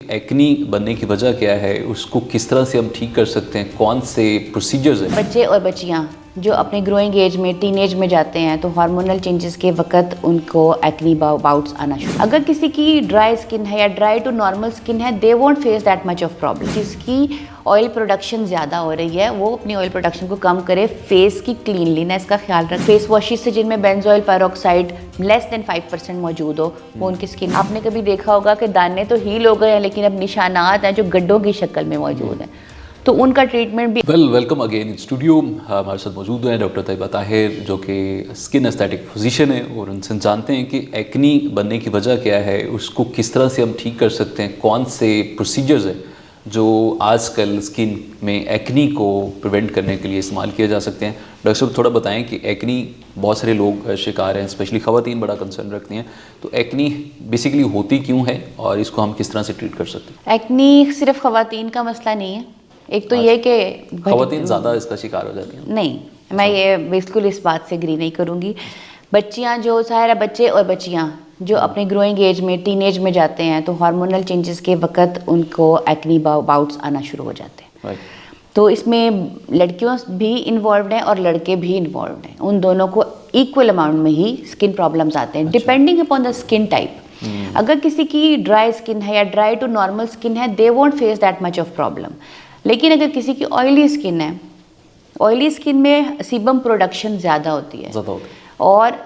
Acne बनने की वजह क्या है, उसको किस तरह से हम ठीक कर सकते हैं, कौन से प्रोसीजर्स हैं? बच्चे और बच्चियां जो अपने ग्रोइंग एज में टीनेज में जाते हैं तो हार्मोनल चेंजेस के वक्त उनको एक्नी बाउट्स आना शुरू। अगर किसी की ड्राई स्किन है या ड्राई टू नॉर्मल स्किन है, they won't face that much of problem. जिसकी ऑयल प्रोडक्शन ज़्यादा हो रही है वो अपनी ऑयल प्रोडक्शन को कम करे, फेस की क्लीनलीनेस का ख्याल रखे। फेस वॉशेस से जिनमें बेंजोइल पेरोक्साइड लेस देन 5% मौजूद हो वो उनकी स्किन। आपने कभी देखा होगा कि दाने तो हील हो गए हैं लेकिन अब निशानात हैं जो गड्ढों की शक्ल में मौजूद हैं, तो उनका ट्रीटमेंट भी। Welcome again in studio. हमारे साथ मौजूद हैं डॉक्टर तैयबा ताहिर, जो कि स्किन एस्थेटिक फिजिशियन है, और उनसे जानते हैं कि एक्नी बनने की वजह क्या है, उसको किस तरह से हम ठीक कर सकते हैं, कौन से प्रोसीजर्स हैं जो आजकल स्किन में एक्नी को प्रिवेंट करने के लिए इस्तेमाल किए जा सकते हैं। डॉक्टर साहब थोड़ा बताएं कि एक्नी बहुत सारे लोग शिकार हैं, स्पेशली ख़वातीन बड़ा कंसर्न रखती हैं, तो एक्नी बेसिकली होती क्यों है और इसको हम किस तरह से ट्रीट कर सकते हैं? एक्नी सिर्फ ख़वातीन का मसला नहीं है। एक तो ये कि ख़वातीन ज़्यादा इसका शिकार हो जाती हैं। नहीं, मैं ये बिल्कुल इस बात से एग्री नहीं करूँगी। बच्चियाँ जो सारे बच्चे और बच्चियाँ जो अपने ग्रोइंग एज में टीनेज में जाते हैं तो हार्मोनल चेंजेस के वक्त उनको एक्नी बाउट्स आना शुरू हो जाते हैं। राइट। तो इसमें लड़कियों भी इन्वॉल्व हैं और लड़के भी इन्वॉल्व हैं। उन दोनों को इक्वल अमाउंट में ही स्किन प्रॉब्लम्स आते हैं, depending upon the skin type. अगर किसी की ड्राई स्किन है या ड्राई टू नॉर्मल स्किन है, they won't face that much of problem. लेकिन अगर किसी की ऑयली स्किन है, ऑयली स्किन में सीबम प्रोडक्शन ज़्यादा होती है, और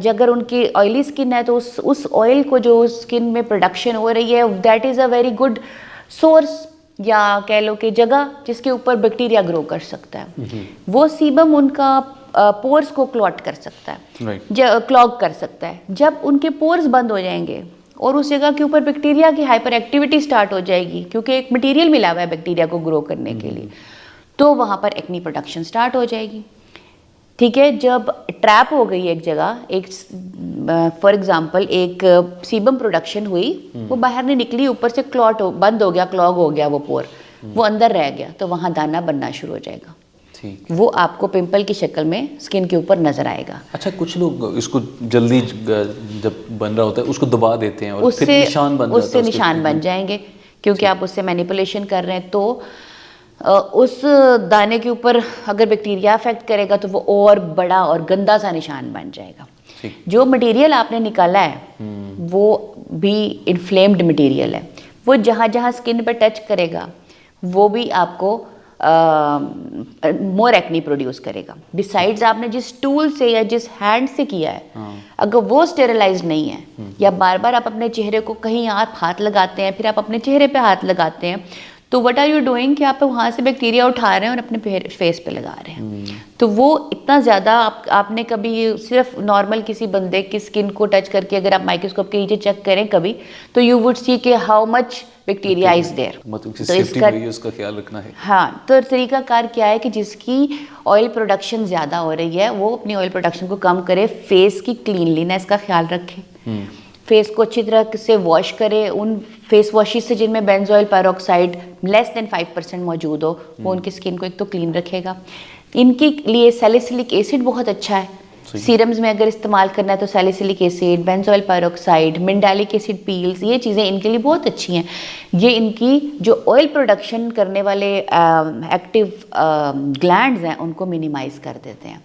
अगर उनकी ऑयली स्किन है तो उस ऑयल को जो स्किन में प्रोडक्शन हो रही है, that is a very good source या कह लो कि जगह जिसके ऊपर बैक्टीरिया ग्रो कर सकता है। वो सीबम उनका पोर्स को क्लॉट कर सकता है, क्लॉग कर सकता है। जब उनके पोर्स बंद हो जाएंगे और उस जगह के ऊपर बैक्टीरिया की हाइपर एक्टिविटी स्टार्ट हो जाएगी, क्योंकि एक मटेरियल मिला हुआ है बैक्टीरिया को ग्रो करने के लिए, तो वहाँ पर एक्नी प्रोडक्शन स्टार्ट हो जाएगी। ठीक है, जब ट्रैप हो गई एक जगह, एक फॉर एग्जांपल एक सीबम प्रोडक्शन हुई, वो बाहर नहीं निकली, ऊपर से बंद हो गया, क्लॉग हो गया वो पोर, वो अंदर रह गया, तो वहाँ दाना बनना शुरू हो जाएगा। वो आपको पिंपल की शक्ल में स्किन के ऊपर नजर आएगा। अच्छा, कुछ लोग इसको जल्दी जब बन रहा होता है उसको दबा देते हैं और फिर निशान बन जाता है, उससे निशान बन जाएंगे, क्योंकि आप उससे मैनिपुलेशन कर रहे हैं। तो उस दाने के ऊपर अगर बैक्टीरिया अफेक्ट करेगा तो वो और बड़ा और गंदा सा निशान बन जाएगा। जो मटेरियल आपने निकाला है वो भी इन्फ्लेम्ड मटेरियल है, वो जहाँ जहाँ स्किन पे टच करेगा वो भी आपको मोर एक्नी प्रोड्यूस करेगा। बिसाइड्स आपने जिस टूल से या जिस हैंड से किया है, अगर वो स्टेरिलाइज नहीं है, या बार बार आप अपने चेहरे को कहीं आप हाथ लगाते हैं, फिर आप अपने चेहरे पे हाथ लगाते हैं, तो व्हाट आर यू डूइंग कि आप वहाँ से बैक्टीरिया उठा रहे हैं और अपने फेस पे लगा रहे हैं। तो वो इतना ज़्यादा आपने कभी सिर्फ नॉर्मल किसी बंदे की स्किन को टच करके अगर आप माइक्रोस्कोप के नीचे चेक करें कभी, तो यू वुड सी कि how much bacteria is there. तो इसका ख्याल रखना है। हाँ, तो तरीकाकार क्या है कि जिसकी ऑयल प्रोडक्शन ज़्यादा हो रही है वो अपनी ऑयल प्रोडक्शन को कम करे, फेस की क्लीनलीनेस का ख्याल रखे, फेस को अच्छी तरह से वॉश करे। उन फेस वॉशेस से जिनमें बेंजोइल पेरोक्साइड लेस देन 5% मौजूद हो वो उनकी स्किन को एक तो क्लीन रखेगा। इनके लिए सैलिसिलिक एसिड बहुत अच्छा है, सीरम्स में अगर इस्तेमाल करना है तो salicylic acid, benzoyl peroxide, mandelic acid peels, ये चीज़ें इनके लिए बहुत अच्छी हैं। ये इनकी जो ऑयल प्रोडक्शन करने वाले एक्टिव ग्लैंड्स हैं उनको मिनिमाइज कर देते हैं,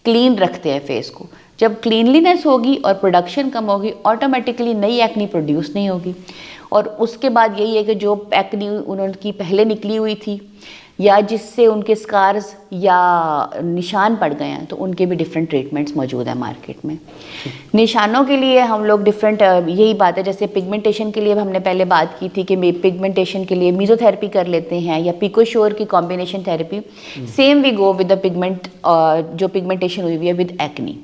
क्लीन रखते हैं फेस को। जब क्लीनलीनेस होगी और प्रोडक्शन कम होगी, ऑटोमेटिकली नई एक्नी प्रोड्यूस नहीं होगी। और उसके बाद यही है कि जो एक्नी उनकी पहले निकली हुई थी या जिससे उनके स्कार्स या निशान पड़ गए हैं, तो उनके भी डिफरेंट ट्रीटमेंट्स मौजूद हैं मार्केट में। निशानों के लिए हम लोग डिफरेंट, यही बात है, जैसे पिगमेंटेशन के लिए हमने पहले बात की थी कि पिगमेंटेशन के लिए मीजोथेरेपी कर लेते हैं या पिकोश्योर की combination therapy. Same we go with the pigment, जो पिगमेंटेशन हुई हुई है विद एक्नी।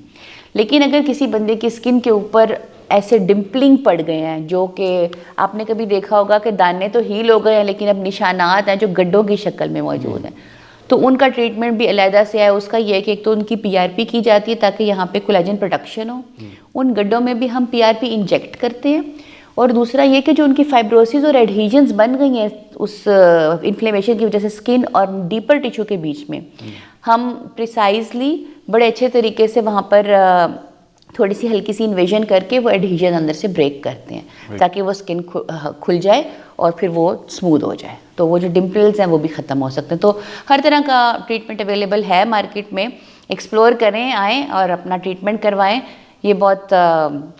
लेकिन अगर किसी बंदे की स्किन के ऊपर ऐसे डिम्पलिंग पड़ गए हैं, जो कि आपने कभी देखा होगा कि दाने तो हील हो गए हैं लेकिन अब निशानात हैं जो गड्ढों की शक्ल में मौजूद हैं, तो उनका ट्रीटमेंट भी अलहदा से है। उसका ये है कि एक तो उनकी पीआरपी की जाती है ताकि यहाँ पे कोलेजन प्रोडक्शन हो, उन गड्ढों में भी हम पीआरपी इंजेक्ट करते हैं। और दूसरा ये कि जो उनकी फाइब्रोसिस और एडहीजन्स बन गई हैं उस इन्फ्लेमेशन की वजह से स्किन और डीपर टिश्यू के बीच में, हम प्रिसाइजली बड़े अच्छे तरीके से वहाँ पर थोड़ी सी हल्की सी इन्वेजन करके वो एडहेजन अंदर से ब्रेक करते हैं ताकि वो स्किन खुल जाए और फिर वो स्मूथ हो जाए, तो वो जो डिम्पल्स हैं वो भी ख़त्म हो सकते हैं। तो हर तरह का ट्रीटमेंट अवेलेबल है मार्केट में, एक्सप्लोर करें, आएँ और अपना ट्रीटमेंट करवाएं। ये बहुत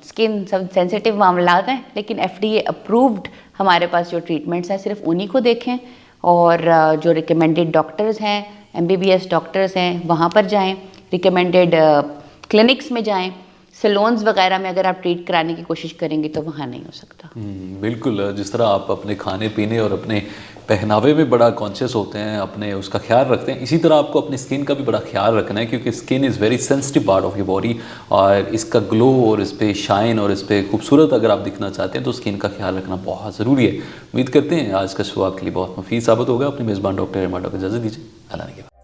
स्किन सब सेंसिटिव मामलात हैं, लेकिन FDA अप्रूव्ड हमारे पास जो ट्रीटमेंट्स हैं सिर्फ उन्हीं को देखें, और जो रिकमेंडेड डॉक्टर्स हैं, MBBS डॉक्टर्स हैं, वहाँ पर जाएं, रिकमेंडेड क्लिनिक्स में जाएं। सैलून्स वगैरह में अगर आप ट्रीट कराने की कोशिश करेंगे तो वहाँ नहीं हो सकता। बिल्कुल, जिस तरह आप अपने खाने पीने और अपने पहनावे में बड़ा कॉन्शियस होते हैं, अपने उसका ख्याल रखते हैं, इसी तरह आपको अपनी स्किन का भी बड़ा ख्याल रखना है, क्योंकि skin is very sensitive part of your body, और इसका ग्लो और इस पर शाइन और इस पर खूबसूरत अगर आप दिखना चाहते हैं तो स्किन का ख्याल रखना बहुत ज़रूरी है। उम्मीद करते हैं आज का शो आपके लिए बहुत मुफीद साबित होगा। अपने मेज़बान डॉक्टर एमा डॉक्टर इजाज़त दीजिए। अल्लाह ने